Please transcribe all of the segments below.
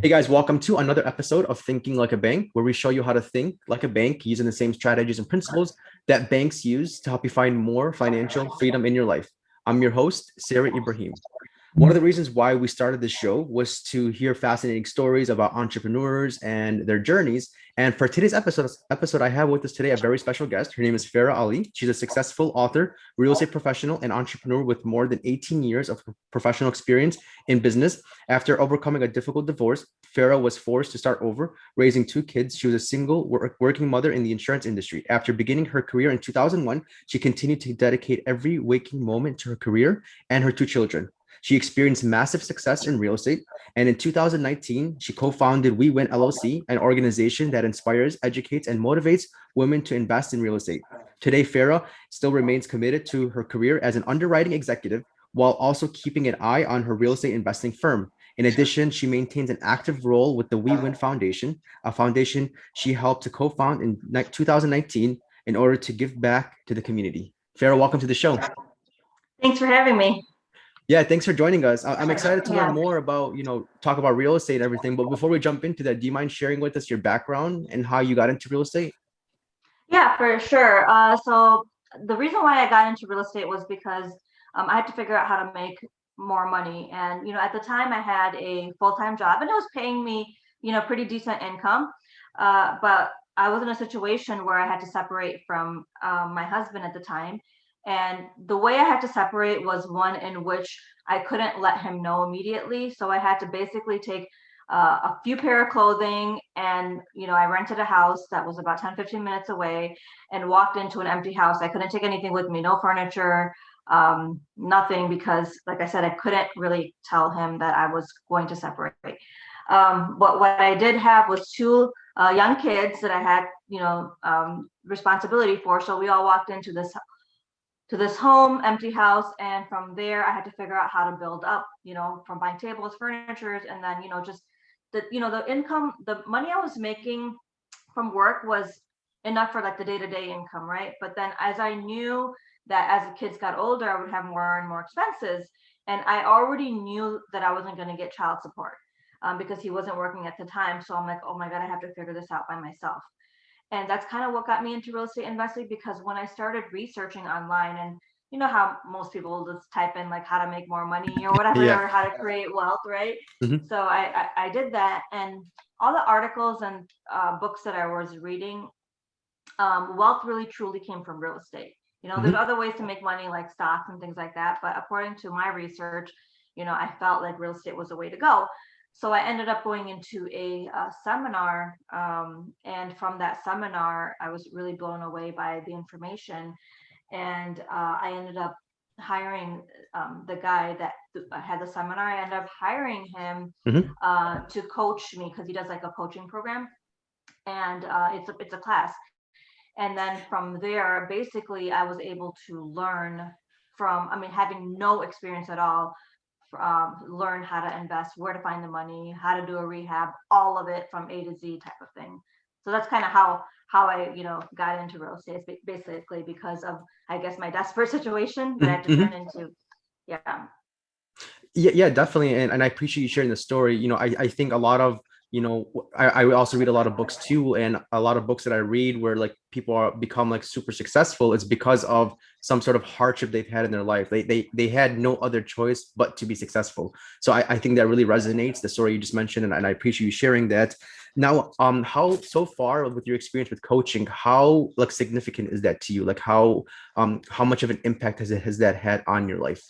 Hey guys, welcome to another episode of Thinking Like a Bank, where we show you how to think like a bank using the same strategies and principles that banks use to help you find more financial freedom in your life. I'm your host, Sarah Ibrahim. One of the reasons why we started this show was to hear fascinating stories about entrepreneurs and their journeys. And for today's episode, I have with us today a very special guest. Her name is Farrah Ali. She's a successful author, real estate professional, and entrepreneur with more than 18 years of professional experience in business. After overcoming a difficult divorce, Farrah was forced to start over, raising two kids. She was a single working mother in the insurance industry. After beginning her career in 2001, she continued to dedicate every waking moment to her career and her two children. She experienced massive success in real estate, and in 2019, she co-founded We Win LLC, an organization that inspires, educates, and motivates women to invest in real estate. Today, Farrah still remains committed to her career as an underwriting executive while also keeping an eye on her real estate investing firm. In addition, she maintains an active role with the We Win Foundation, a foundation she helped to co-found in 2019 in order to give back to the community. Farrah, welcome to the show. Thanks for having me. Yeah, thanks for joining us. I'm excited to learn Yeah, more about, talk about real estate and everything. But before we jump into that, do you mind sharing with us your background and how you got into real estate? yeah, for sure. So the reason why I got into real estate was because I had to figure out how to make more money. And, at the time I had a full-time job and it was paying me, pretty decent income. But I was in a situation where I had to separate from my husband at the time. And the way I had to separate was one in which I couldn't let him know immediately. So I had to basically take a few pair of clothing and, I rented a house that was about 10-15 minutes away and walked into an empty house. I couldn't take anything with me, no furniture, nothing, because like I said, I couldn't really tell him that I was going to separate. But what I did have was two young kids that I had, responsibility for. So we all walked into this home, empty house. And from there, I had to figure out how to build up, from buying tables, furnitures, and then, just the income, the money I was making from work was enough for like the day-to-day income, right? But then as I knew that as the kids got older, I would have more and more expenses. And I already knew that I wasn't going to get child support because he wasn't working at the time. So I'm like, oh my God, I have to figure this out by myself. And that's kind of what got me into real estate investing, because when I started researching online, and you know how most people just type in like how to make more money or whatever, Yeah. or how to create wealth, right? Mhm. So I did that, and all the articles and books that I was reading, wealth really truly came from real estate. There's Mhm. other ways to make money like stocks and things like that, but according to my research, I felt like real estate was the way to go. So I ended up going into a seminar, and from that seminar, I was really blown away by the information, and I ended up hiring the guy that had the seminar. I ended up hiring him Mhm. to coach me because he does like a coaching program, and it's a class. And then from there, basically, I was able to learn from, I mean, having no experience at all, learn how to invest, where to find the money, how to do a rehab, all of it from A to Z type of thing. So that's kind of how I, got into real estate. It's basically because of, I guess, my desperate situation that I Mhm. had to turn Mhm. into. Yeah. Yeah, definitely. And I appreciate you sharing the story. I think a lot of, I also read a lot of books too. And a lot of books that I read where like people are become like super successful, it's because of some sort of hardship they've had in their life. They had no other choice but to be successful. So I think that really resonates, the story you just mentioned, and I appreciate you sharing that. Now, how so far with your experience with coaching, how like significant is that to you? Like how much of an impact has that had on your life?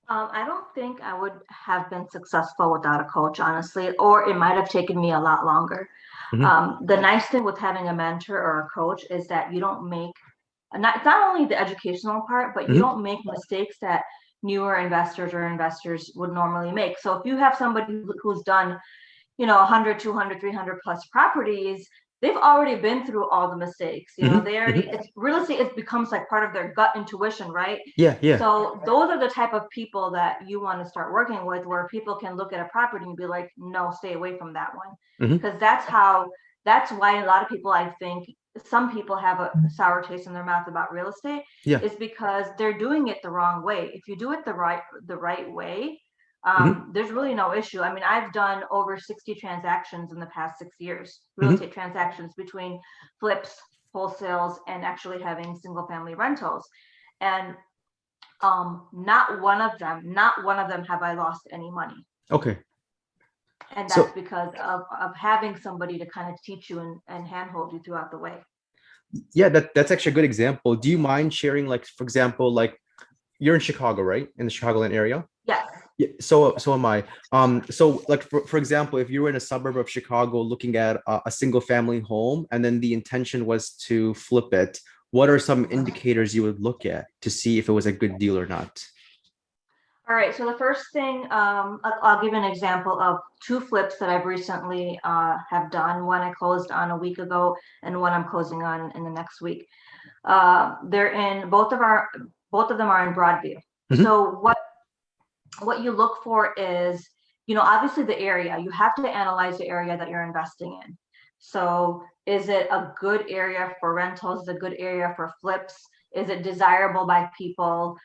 I don't think I would have been successful without a coach, honestly, or it might have taken me a lot longer. Mhm. The nice thing with having a mentor or a coach is that you don't make, it's not only the educational part, but you Mhm. don't make mistakes that newer investors or investors would normally make. So if you have somebody who's done, 100, 200, 300 plus properties, they've already been through all the mistakes. Mhm. They already, Mhm. it's real estate, it becomes like part of their gut intuition, right? Yeah, yeah. So those are the type of people that you want to start working with, where people can look at a property and be like, no, stay away from that one. Mhm. Because that's why a lot of people, I think, some people have a sour taste in their mouth about real estate, Yeah. is because they're doing it the wrong way. If you do it the right way, there's really no issue. I mean, I've done over 60 transactions in the past 6 years, real estate transactions between flips, wholesales, and actually having single family rentals. And not one of them have I lost any money. Okay. And So that's because of having somebody to kind of teach you and handhold you throughout the way. yeah, that's actually a good example. Do you mind sharing, like, for example, like you're in Chicago, right? In the Chicagoland area? Yes. Yeah, so am I. So like for example, if you were in a suburb of Chicago looking at a single family home and then the intention was to flip it, what are some indicators you would look at to see if it was a good deal or not? All right, so the first thing, I'll give an example of 2 flips that I've recently have done. One I closed on a week ago, and one I'm closing on in the next week. They're in both of them are in Broadview. So what you look for is, obviously the area. You have to analyze the area that you're investing in. So is it a good area for rentals? Is it a good area for flips? Is it desirable by people?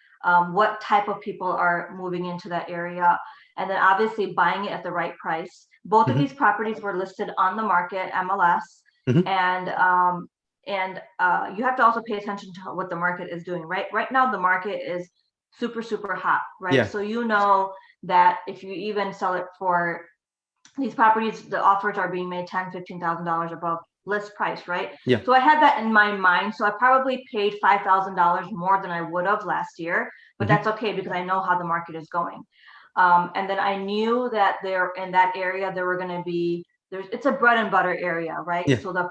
What type of people are moving into that area? And then obviously buying it at the right price. Both of these properties were listed on the market, MLS, and you have to also pay attention to what the market is doing. Right now, the market is super, super hot, right? Yeah. So that if you even sell it for these properties, the offers are being made $10,000-$15,000 above list price, right? Yeah. So I had that in my mind. So I probably paid $5,000 more than I would have last year, but that's okay because I know how the market is going. And then I knew that there in that area there were going to be it's a bread and butter area, right? Yeah. So the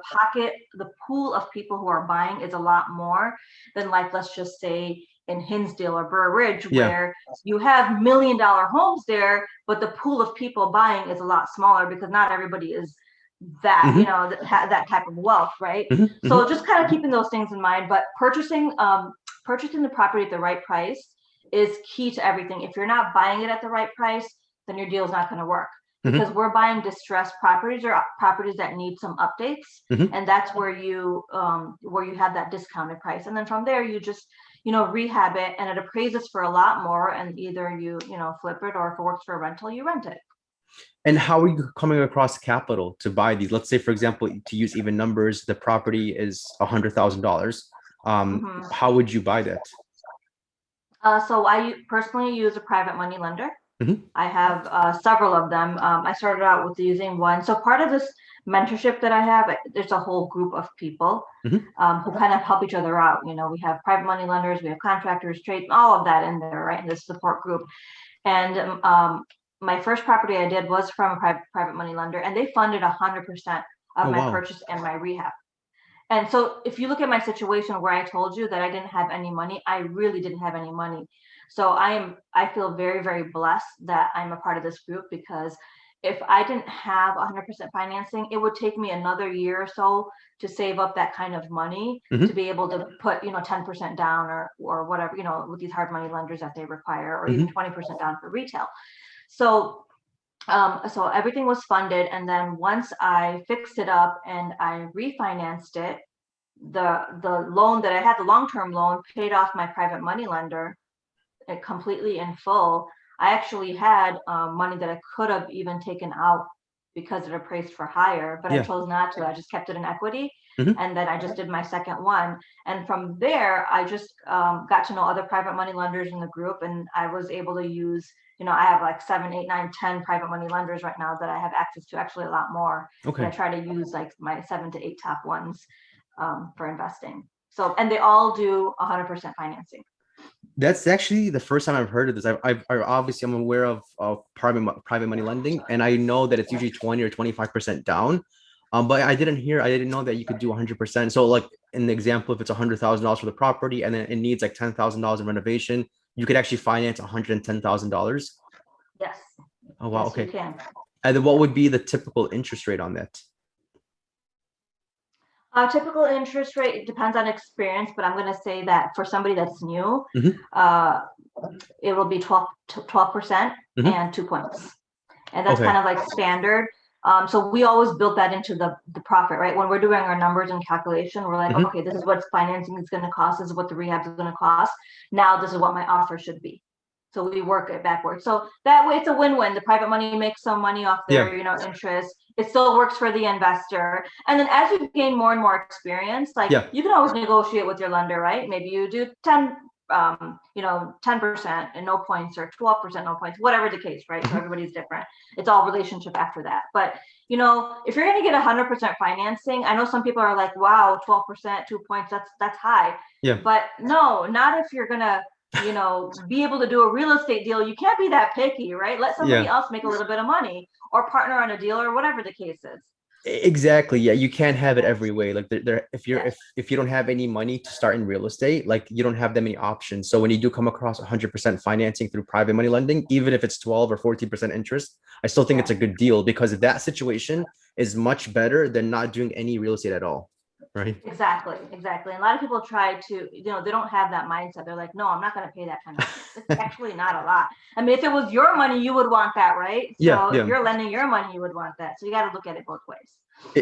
pool of people who are buying is a lot more than, like, let's just say in Hinsdale or Burr Ridge, where you have $1 million homes there, but the pool of people buying is a lot smaller because not everybody is that, that type of wealth, right? So just kind of keeping those things in mind, but purchasing the property at the right price is key to everything. If you're not buying it at the right price, then your deal is not going to work. Because we're buying distressed properties or properties that need some updates, and that's where you have that discounted price, and then from there you just rehab it, and it appraises for a lot more, and either you flip it, or if it works for a rental, you rent it. And how are you coming across capital to buy these? Let's say, for example, to use even numbers, the property is $100,000. How would you buy that? So I personally use a private money lender. I have several of them. I started out with using one. So part of this mentorship that I have, there's a whole group of people who kind of help each other out. We have private money lenders, we have contractors, trade, all of that in there, right? In this support group. And my first property I did was from a private money lender, and they funded 100% of my purchase and my rehab. And so if you look at my situation where I told you that I didn't have any money, I really didn't have any money. So I feel very, very blessed that I'm a part of this group, because if I didn't have 100% financing, it would take me another year or so to save up that kind of money to be able to put 10% down or whatever, with these hard money lenders that they require, or even 20% down for retail. So so everything was funded, and then once I fixed it up and I refinanced it, the loan that I had, the long-term loan, paid off my private money lender completely in full. I actually had money that I could have even taken out because it appraised for higher, but I chose not to. I just kept it in equity, and then I just did my second one. And from there, I just got to know other private money lenders in the group, and I was able to use, I have like 7, 8, 9, 10 private money lenders right now that I have access to, actually a lot more. Okay. And I try to use like my 7 to 8 top ones for investing. So, and they all do 100% financing. That's actually the first time I've heard of this. Obviously I'm aware of private money lending, and I know that it's usually 20 or 25% down. But I didn't know that you could do 100%. So like in the example, if it's $100,000 for the property and then it needs like $10,000 in renovation, you could actually finance $110,000. Yes. Oh wow. Yes, Okay. you can. And then what would be the typical interest rate on that? Typical interest rate, it depends on experience, but I'm going to say that for somebody that's new, it will be 12% and 2 points. And that's kind of like standard. So we always built that into the profit, right? When we're doing our numbers and calculation, we're like, okay, this is what financing is going to cost. This is what the rehab is going to cost. Now this is what my offer should be. So we work it backwards. So that way it's a win-win. The private money makes some money off their, interest. It still works for the investor. And then as you gain more and more experience, like you can always negotiate with your lender, right? Maybe you do 10%, and no points, or 12%, no points, whatever the case, right? So everybody's different. It's all relationship after that. But, if you're going to get 100% financing, I know some people are like, wow, 12%, 2 points, that's high. Yeah. But no, not if you're going to, be able to do a real estate deal. You can't be that picky, right? Let somebody else make a little bit of money, or partner on a deal, or whatever the case is. Exactly. Yeah, you can't have it every way. Like if you don't have any money to start in real estate, like you don't have that many options. So when you do come across 100% financing through private money lending, even if it's 12 or 14% interest, I still think it's a good deal, because that situation is much better than not doing any real estate at all. Right. Exactly. And a lot of people try to, they don't have that mindset. They're like, no, I'm not going to pay that kind of money. It's actually not a lot. I mean, if it was your money, you would want that, right? So if you're lending your money, you would want that. So you got to look at it both ways.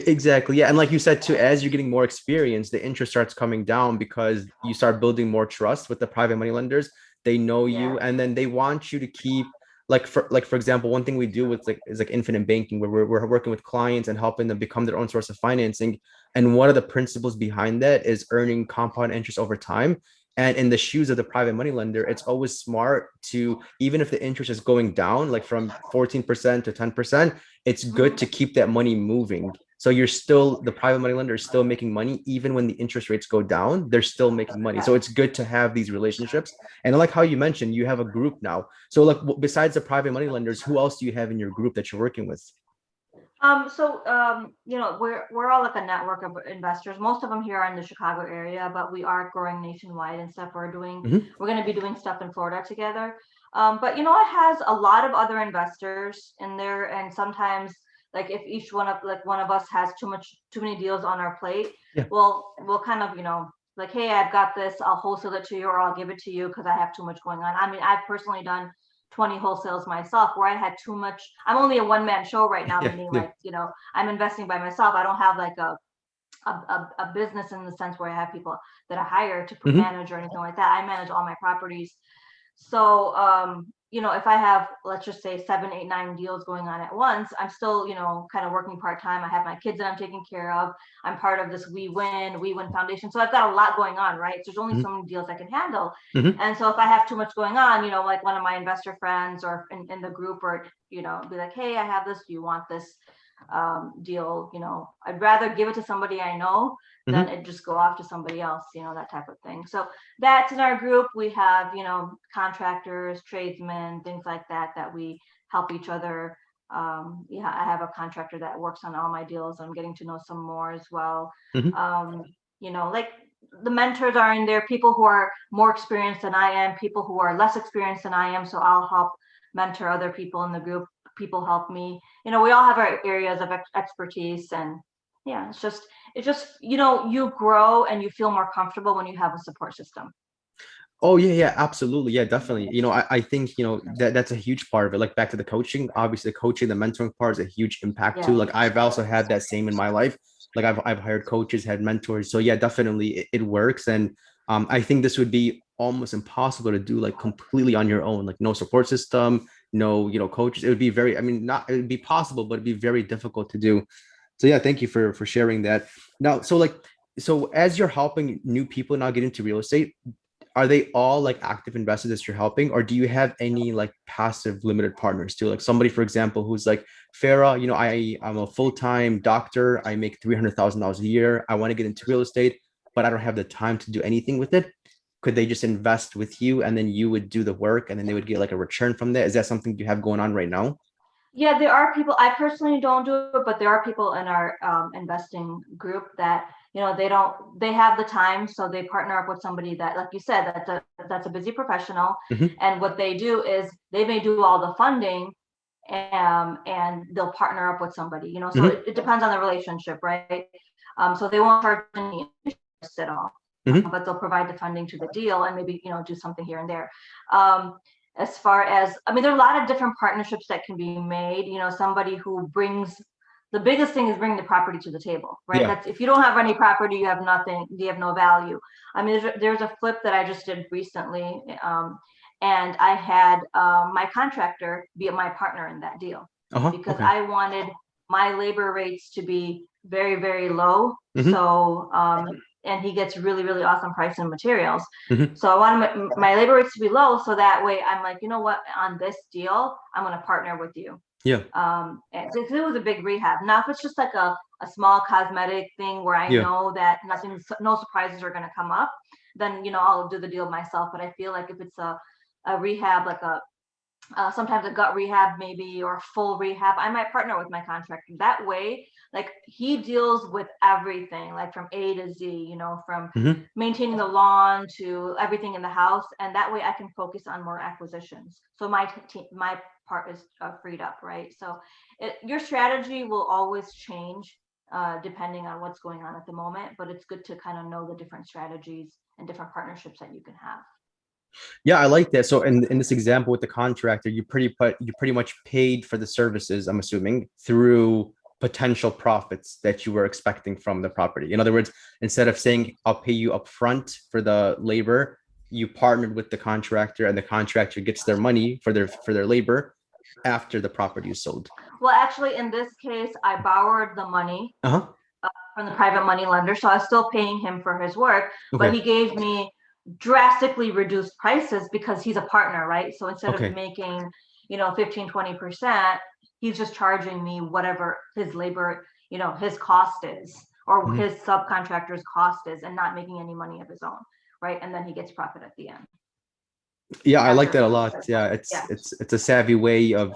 Exactly. Yeah. And like you said too, as you're getting more experience, the interest starts coming down because you start building more trust with the private money lenders. They know you, and then they want you to keep, for example, one thing we do with is infinite banking, where we're working with clients and helping them become their own source of financing. And one of the principles behind that is earning compound interest over time. And in the shoes of the private money lender, it's always smart to, even if the interest is going down, like from 14% to 10%, it's good to keep that money moving. So the private money lender is still making money. Even when the interest rates go down, they're still making money. So it's good to have these relationships. And like how you mentioned, you have a group now. So like, besides the private money lenders, who else do you have in your group that you're working with? We're all like a network of investors. Most of them here are in the Chicago area, but we are growing nationwide and stuff. We're going to be doing stuff in Florida together. But it has a lot of other investors in there, and sometimes, like, if each one of us has too many deals on our plate, we'll kind of, like, hey, I've got this, I'll wholesale it to you, or I'll give it to you because I have too much going on. I mean, I've personally done 20 wholesales myself where I had too much. I'm only a one-man show right now, meaning like, I'm investing by myself. I don't have like a business in the sense where I have people that I hire to manage or anything like that. I manage all my properties. So, if I have, let's just say 7, 8, 9 deals going on at once, I'm still, kind of working part-time. I have my kids that I'm taking care of. I'm part of this We Win Foundation. So I've got a lot going on, right? So there's only so many deals I can handle. And so if I have too much going on, like one of my investor friends or in the group, or, be like, hey, I have this, do you want this deal? I'd rather give it to somebody I know than it just go off to somebody else, that type of thing. So that's in our group. We have, contractors, tradesmen, things like that we help each other. I have a contractor that works on all my deals. I'm getting to know some more as well. Like the mentors are in there, people who are more experienced than I am, people who are less experienced than I am. So I'll help mentor other people in the group. People help me. We all have our areas of expertise, and it's just you grow and you feel more comfortable when you have a support system. Oh yeah, absolutely. Yeah, definitely. I think, that's a huge part of it. Like, back to the coaching, obviously the coaching, the mentoring part is a huge impact too. Like, I've also had that same in my life. Like, I've hired coaches, had mentors. So yeah, definitely it works. And I think this would be almost impossible to do like completely on your own, like no support system, no, coaches. It would be it would be possible, but it'd be very difficult to do. So yeah, thank you for sharing that. Now, so as you're helping new people now get into real estate, are they all like active investors that you're helping, or do you have any like passive limited partners too? Like somebody, for example, who's like, Farrah, I'm a full-time doctor. I make $300,000 a year. I want to get into real estate, but I don't have the time to do anything with it. Could they just invest with you, and then you would do the work, and then they would get like a return from that? Is that something you have going on right now? Yeah, there are people. I personally don't do it, but there are people in our investing group that they have the time, so they partner up with somebody that, like you said, that's a busy professional. And what they do is they may do all the funding, and they'll partner up with somebody. So it depends on the relationship, right? So they won't charge any interest at all, but they'll provide the funding to the deal, and maybe do something here and there. As far as, there are a lot of different partnerships that can be made. Somebody who brings, the biggest thing is bringing the property to the table, right? That's, if you don't have any property, you have nothing, you have no value. There's a flip that I just did recently, and I had my contractor be my partner in that deal because Okay. I wanted my labor rates to be very, very low. Hmm. So, and he gets really, really awesome price and materials. Hmm. So I wanted my labor rates to be low. So that way I'm like, you know what, on this deal, I'm going to partner with you. Yeah. And so it was a big rehab. Now, if it's just like a small cosmetic thing where I Yeah. know that no surprises are going to come up, then, I'll do the deal myself. But I feel like if it's a rehab, like sometimes a gut rehab maybe, or full rehab, I might partner with my contractor. That way, like he deals with everything, like from A to Z, from Hmm. maintaining the lawn to everything in the house. And that way I can focus on more acquisitions. So my part is freed up, right? So your strategy will always change depending on what's going on at the moment, but it's good to kind of know the different strategies and different partnerships that you can have. Yeah, I like that. So in this example with the contractor, you pretty much paid for the services, I'm assuming, through potential profits that you were expecting from the property. In other words, instead of saying I'll pay you up front for the labor, you partnered with the contractor and the contractor gets their money for their labor after the property is sold. Well, actually, in this case, I borrowed the money Uh-huh. from the private money lender, so I was still paying him for his work, but Okay. he gave me drastically reduced prices because he's a partner, right? So instead of Okay. making, 15, 20%, he's just charging me whatever his labor, his cost is, or Mhm. his subcontractor's cost is, and not making any money of his own, right? And then he gets profit at the end Yeah, I like after that a fees. lot. Yeah, Yeah. it's a savvy way of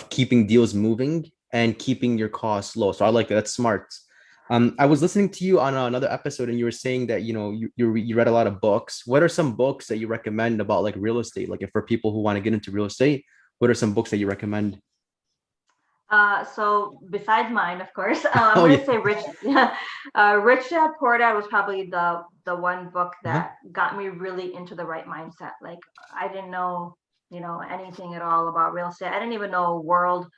keeping deals moving and keeping your costs low. So I like that. That's smart. I was listening to you on another episode, and you were saying that you read a lot of books. What are some books that you recommend about like real estate? Like if for people who want to get into real estate, what are some books that you recommend? So besides mine, of course, I'm Oh gonna yeah. say Rich Dad Poor Dad was probably the one book Uh-huh. that got me really into the right mindset. Like I didn't know, anything at all about real estate. I didn't even know a world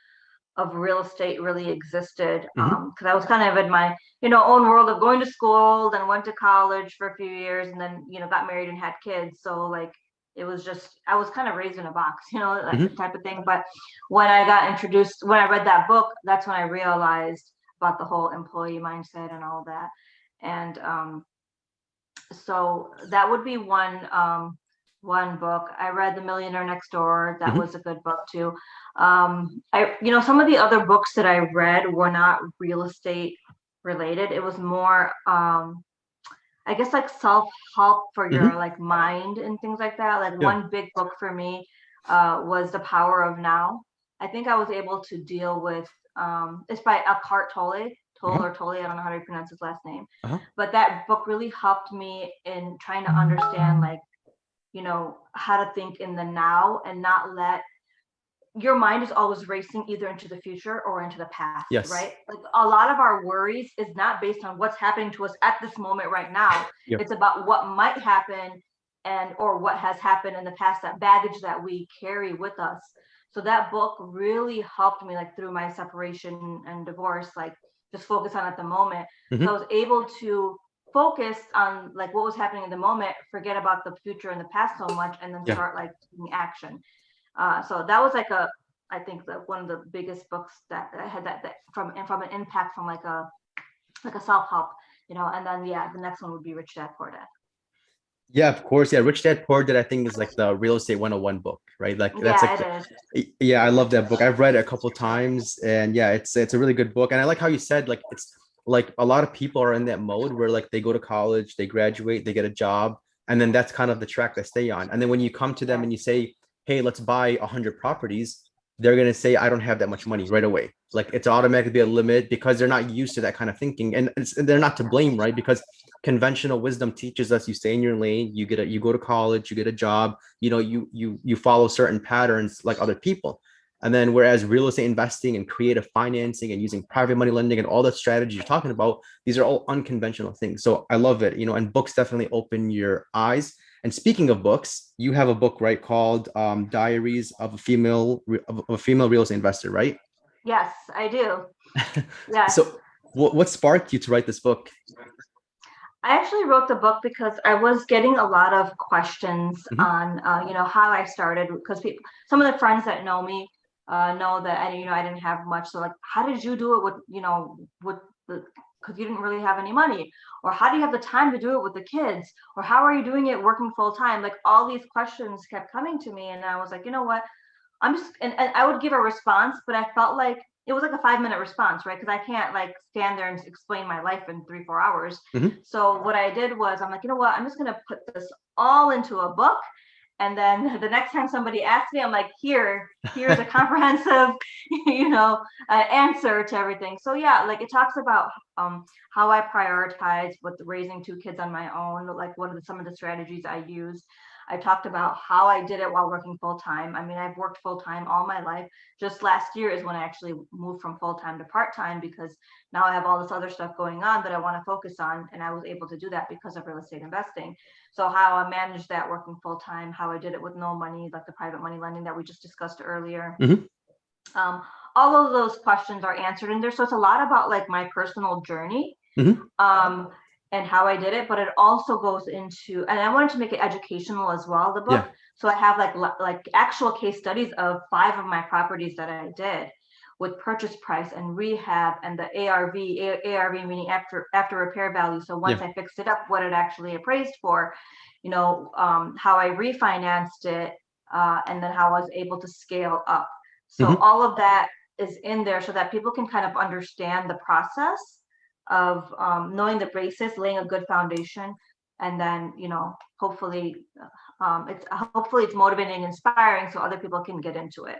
of real estate really existed. Hmm. Because I was kind of in my, own world of going to school, then went to college for a few years, and then, got married and had kids. So like it was just I was kind of raised in a box, that Hmm. type of thing. But when I read that book, that's when I realized about the whole employee mindset and all that. And so that would be one book. I read The Millionaire Next Door. That Hmm. was a good book too. Some of the other books that I read were not real estate related. It was more I guess like self-help for your Hmm. like mind and things like that. Like Yeah. one big book for me was The Power of Now. I think I was able to deal with it's by Eckhart Tolle, Uh-huh. I don't know how to pronounce his last name. Uh-huh. But that book really helped me in trying to understand like, how to think in the now and not let your mind is always racing either into the future or into the past, Yes. right? Like a lot of our worries is not based on what's happening to us at this moment right now. Yeah. It's about what might happen and or what has happened in the past, that baggage that we carry with us. So that book really helped me like through my separation and divorce, like just focus on at the moment. So I Hmm. was able to focus on like what was happening in the moment, forget about the future and the past so much, and then Yeah. start like taking action. So that was like I think that one of the biggest books that I had that from an impact from like a self help, and then yeah, the next one would be Rich Dad Poor Dad. Yeah, of course. Yeah, Rich Dad Poor Dad, I think is like the real estate 101 book, right? Like that's Yeah, like it is. yeah, I love that book. I've read it a couple times and yeah, it's a really good book. And I like how you said like it's like a lot of people are in that mode where like they go to college, they graduate, they get a job, and then that's kind of the track they stay on. And then when you come to them Yeah, and you say, "Hey, let's buy 100 properties," they're going to say, "I don't have that much money," right away. Like it's automatically be a limit because they're not used to that kind of thinking. And they're not to yeah, blame, right? Because conventional wisdom teaches us you stay in your lane, you go to college, you get a job, you follow certain patterns like other people. And then whereas real estate investing and creative financing and using private money lending and all the strategies you're talking about, these are all unconventional things. So I love it, and books definitely open your eyes. And speaking of books, you have a book, right, called Diaries of a Female Real Estate Investor, right? yes, I do. Yes. So what sparked you to write this book? I actually wrote the book because I was getting a lot of questions Hmm. on, how I started. Because some of the friends that know me, know that I didn't have much. So like, how did you do it with, with the, because you didn't really have any money, or how do you have the time to do it with the kids, or how are you doing it working full time? Like all these questions kept coming to me, and I was like, you know what? I'm just, and I would give a response, but I felt like it was like a 5 minute response, right? Because I can't like stand there and explain my life in 3, 4 hours. Hmm. So what I did was I'm like, you know what? I'm just gonna put this all into a book. And then the next time somebody asks me, I'm like, here's a comprehensive, answer to everything. So yeah, like it talks about how I prioritize with raising 2 kids on my own, like what are some of the strategies I use. I talked about how I did it while working full time. I mean, I've worked full time all my life. Just last year is when I actually moved from full time to part time because now I have all this other stuff going on that I want to focus on. And I was able to do that because of real estate investing. So, how I managed that working full time, how I did it with no money, like the private money lending that we just discussed earlier. Hmm. Um, all of those questions are answered in there. So, it's a lot about like my personal journey. Hmm. Um, and how I did it, but it also goes into, and I wanted to make it educational as well, the book. Yeah. So I have like actual case studies of 5 of my properties that I did with purchase price and rehab and the ARV meaning after repair value. So once Yeah. I fixed it up, what it actually appraised for, how I refinanced it, and then how I was able to scale up. So Hmm. all of that is in there so that people can kind of understand the process of knowing the basis, laying a good foundation, and then hopefully it's motivating, inspiring, so other people can get into it.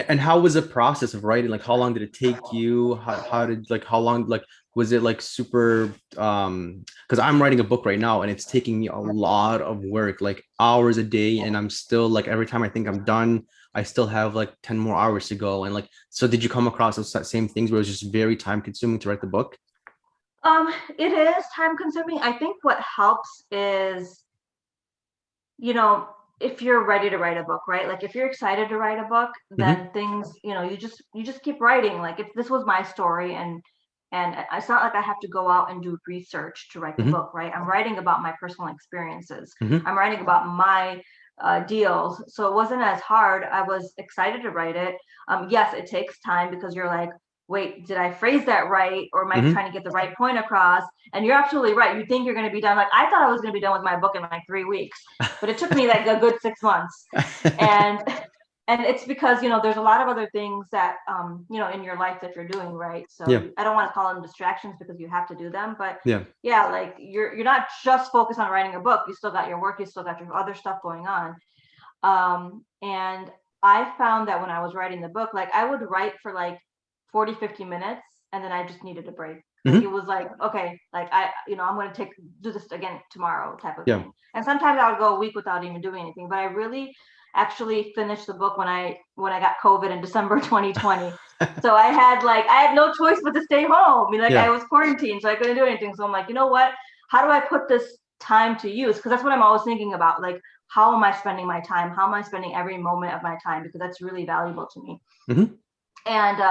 And how was the process of writing? Like, how long did it take you? How did like how long like was it like super because I'm writing a book right now and it's taking me a lot of work, like hours a day, and I'm still like every time I think I'm done, I still have like 10 more hours to go. And like, so did you come across those same things where it was just very time consuming to write the book? It is time consuming. I think what helps is you know, if you're ready to write a book, right? Like if you're excited to write a book, Hmm. then things, you just keep writing. Like if this was my story and it's not like I have to go out and do research to write the Hmm. book, right? I'm writing about my personal experiences. Hmm. I'm writing about my deals. So it wasn't as hard. I was excited to write it. Yes, it takes time because you're like, wait, did I phrase that right? Or am I Hmm. trying to get the right point across? And you're absolutely right. You think you're going to be done. Like I thought I was going to be done with my book in like 3 weeks, but it took me like a good 6 months. And and it's because there's a lot of other things that in your life that you're doing, right? Yeah. So I don't want to call them distractions because you have to do them, but Yeah. yeah, like you're not just focused on writing a book. You still got your work, you still got your other stuff going on. And I found that when I was writing the book, like I would write for like 40, 50 minutes and then I just needed a break. Like it Hmm. was like, okay, like I'm going to do this again tomorrow type of Yeah. thing. And sometimes I would go a week without even doing anything, but I really actually finished the book when I got COVID in December 2020. So I had no choice but to stay home. I mean, like I Yeah. was quarantined, so I couldn't do anything. So I'm like, you know what? How do I put this time to use? Because that's what I'm always thinking about. Like, how am I spending my time? How am I spending every moment of my time? Because that's really valuable to me. Hmm. And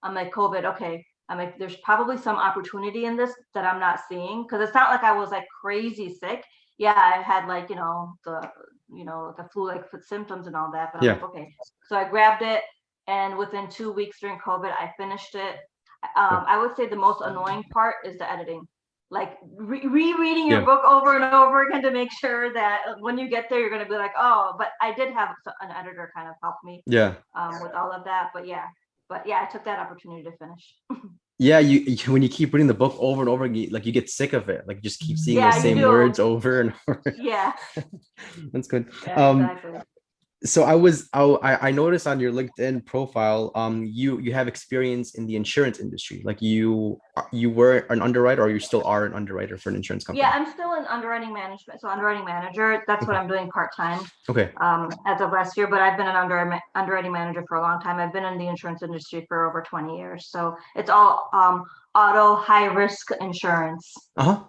I'm like, COVID, okay. I'm like, there's probably some opportunity in this that I'm not seeing. Because it's not like I was like crazy sick. Yeah, I had like, the flu like symptoms and all that. But I'm Yeah. like, okay. So I grabbed it. And within 2 weeks during COVID, I finished it. Yeah. I would say the most annoying part is the editing, like rereading your Yeah. book over and over again to make sure that when you get there, you're going to be like, oh, but I did have an editor kind of help me Yeah. with all of that. But yeah, I took that opportunity to finish. Yeah, when you keep reading the book over and over again, like you get sick of it. Like you just keep seeing those Yeah, you same do. words over and over. Yeah, That's good. yeah, Um, exactly. so I noticed on your LinkedIn profile, you have experience in the insurance industry. Like you were an underwriter, or you still are an underwriter for an insurance Yeah, company. I'm still in underwriting management. So underwriting manager, that's what Okay. I'm doing part-time Okay. as of last year, but I've been an underwriting manager for a long time. I've been in the insurance industry for over 20 years. So it's all auto high risk insurance. Uh-huh.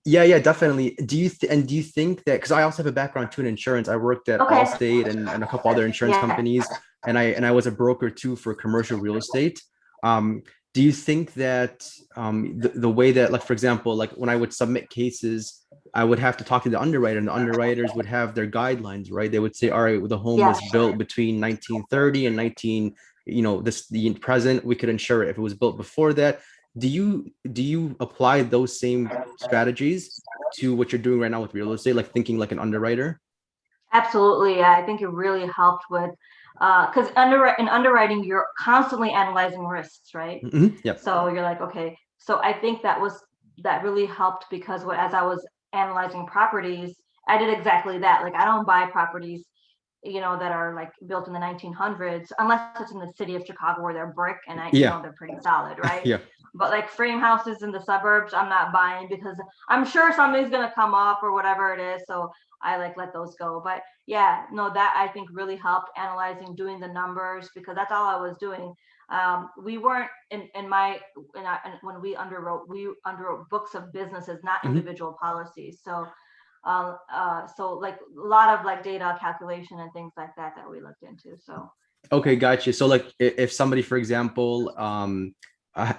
Yeah, yeah, definitely. Do you think that, because I also have a background too in insurance. I worked at Okay. Allstate and a couple other insurance Yeah. companies, and I was a broker too for commercial real estate. Um, do you think that the way that, like, for example, like when I would submit cases, I would have to talk to the underwriter, and the underwriters would have their guidelines, right? They would say, all right, the home was Yes. built between 1930 and 19, the present, we could insure it. If it was built before that, do you apply those same strategies to what you're doing right now with real estate, like thinking like an underwriter? Absolutely. I think it really helped with because in underwriting, you're constantly analyzing risks, right? Yep. So you're like, okay. So I think that really helped because as I was analyzing properties, I did exactly that. Like I don't buy properties, that are like built in the 1900s, unless it's in the city of Chicago where they're brick and Yeah. they're pretty solid, right? Yeah. But like frame houses in the suburbs, I'm not buying because I'm sure something's gonna come up or whatever it is. So I like let those go. But yeah, no, that I think really helped analyzing, doing the numbers because that's all I was doing. We weren't when we underwrote books of businesses, not Mhm. individual policies. So like a lot of like data calculation and things like that we looked into. So Okay, yeah. gotcha. So like if somebody, for example,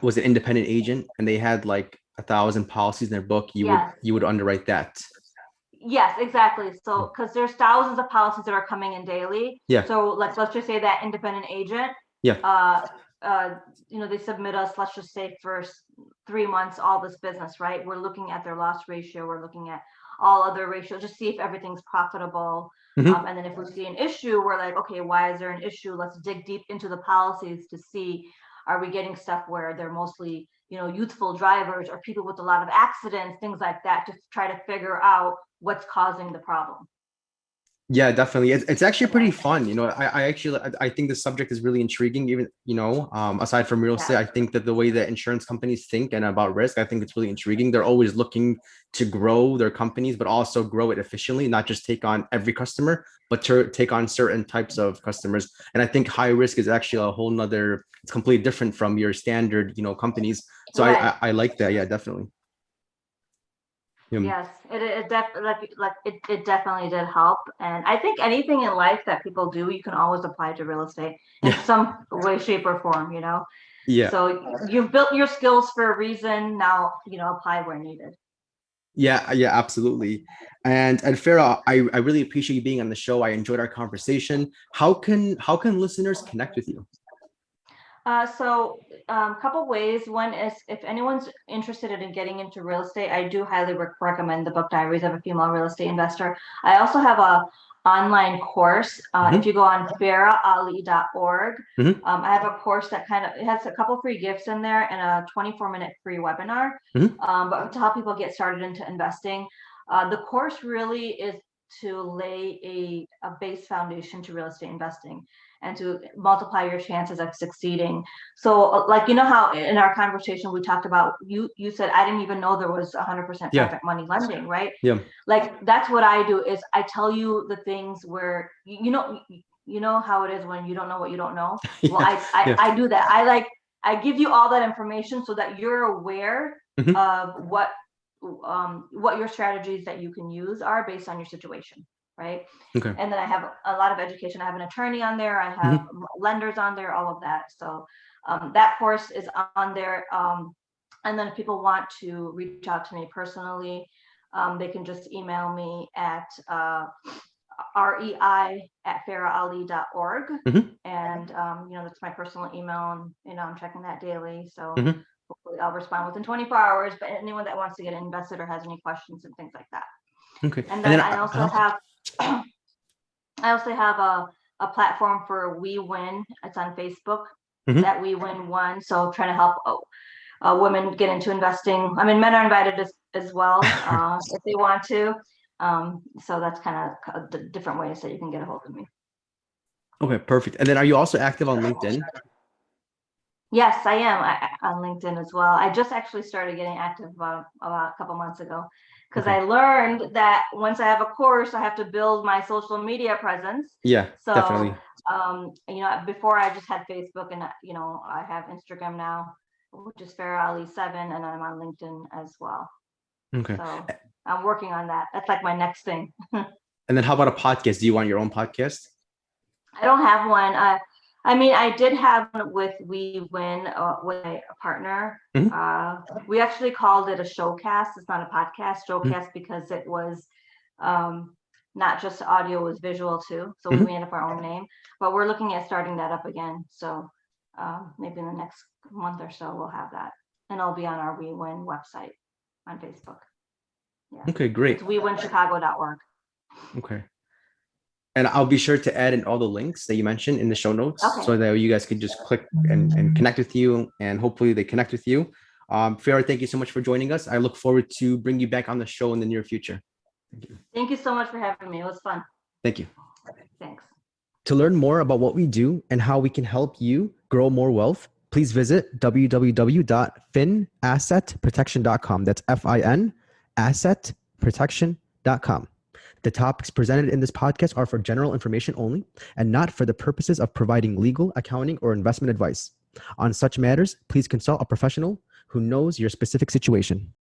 was an independent agent and they had like 1,000 policies in their book, you would Yes. you would underwrite that. Yes, exactly. So because there's thousands of policies that are coming in daily. Yeah. So let's just say that independent agent, Yeah. uh, they submit us, let's just say for 3 months, all this business, right? We're looking at their loss ratio. We're looking at all other ratios, just see if everything's profitable. Hmm. And then if we see an issue, we're like, okay, why is there an issue? Let's dig deep into the policies to see, are we getting stuff where they're mostly, youthful drivers or people with a lot of accidents, things like that, to try to figure out what's causing the problem. Yeah, definitely. It's actually pretty fun. I think the subject is really intriguing, even, aside from real estate. Yeah. I think that the way that insurance companies think and about risk, I think it's really intriguing. They're always looking to grow their companies, but also grow it efficiently, not just take on every customer, but to take on certain types of customers. And I think high risk is actually a whole nother, it's completely different from your standard, companies. So Right. I like that. Yeah, definitely. Yeah. Yes, it definitely did help. And I think anything in life that people do, you can always apply to real estate in Yeah. some way, shape, or form. Yeah. So you've built your skills for a reason. Now, apply where needed. Yeah, yeah, absolutely. And Farah, I really appreciate you being on the show. I enjoyed our conversation. How can listeners connect with you? Couple ways. One is if anyone's interested in getting into real estate, I do highly recommend the book Diaries of a Female Real Estate Investor. I also have a online course. If Hmm. you go on farrahali.org, Hmm. I have a course that it has a couple free gifts in there and a 24-minute free webinar. Hmm. But to help people get started into investing, the course really is to lay a base foundation to real estate investing and to multiply your chances of succeeding. So like, how in our conversation we talked about, you said, I didn't even know there was 100% Yeah. private money lending, right? Yeah. Like that's what I do is I tell you the things where, you know how it is when you don't know what you don't know. Well, Yeah. I, Yeah. I do that. I give you all that information so that you're aware Hmm. of what your strategies that you can use are based on your situation, right? Okay. And then I have a lot of education. I have an attorney on there. I have Hmm. lenders on there, all of that. So that course is on there. And then if people want to reach out to me personally, they can just email me at rei@farrahali.org. Hmm. And, that's my personal email. And, I'm checking that daily. So Hmm. hopefully I'll respond within 24 hours. But anyone that wants to get invested or has any questions and things like that. Okay. And And then then I also have a platform for We Win. It's on Facebook, Mhm. that We Win One. So trying to help women get into investing. I mean, men are invited as well if they want to. So that's kind of the different ways that you can get a hold of me. Okay, perfect. And then are you also active on LinkedIn? Yes, I am on LinkedIn as well. I just actually started getting active about a couple months ago because Okay. I learned that once I have a course, I have to build my social media presence. Yeah, So, definitely. before I just had Facebook and, I have Instagram now, which is Farrah Ali 7, and I'm on LinkedIn as well. Okay. So I'm working on that. That's like my next thing. And then how about a podcast? Do you want your own podcast? I don't have one. I mean, I did have one with We Win with a partner. We actually called it a showcast. It's not a podcast, showcast, because it was not just audio, it was visual too. So we made up our own name, but we're looking at starting that up again. So maybe in the next month or so, we'll have that. And it'll be on our We Win website on Facebook. Yeah. Okay, great. It's wewinchicago.org. Okay. And I'll be sure to add in all the links that you mentioned in the show notes, so that you guys can just click and connect with you, and hopefully they connect with you. Farrah, thank you so much for joining us. I look forward to bring you back on the show in the near future. Thank you. Thank you so much for having me. It was fun. Thank you. Thanks. To learn more about what we do and how we can help you grow more wealth, please visit www.finassetprotection.com. That's FIN assetprotection.com. The topics presented in this podcast are for general information only and not for the purposes of providing legal, accounting, or investment advice. On such matters, please consult a professional who knows your specific situation.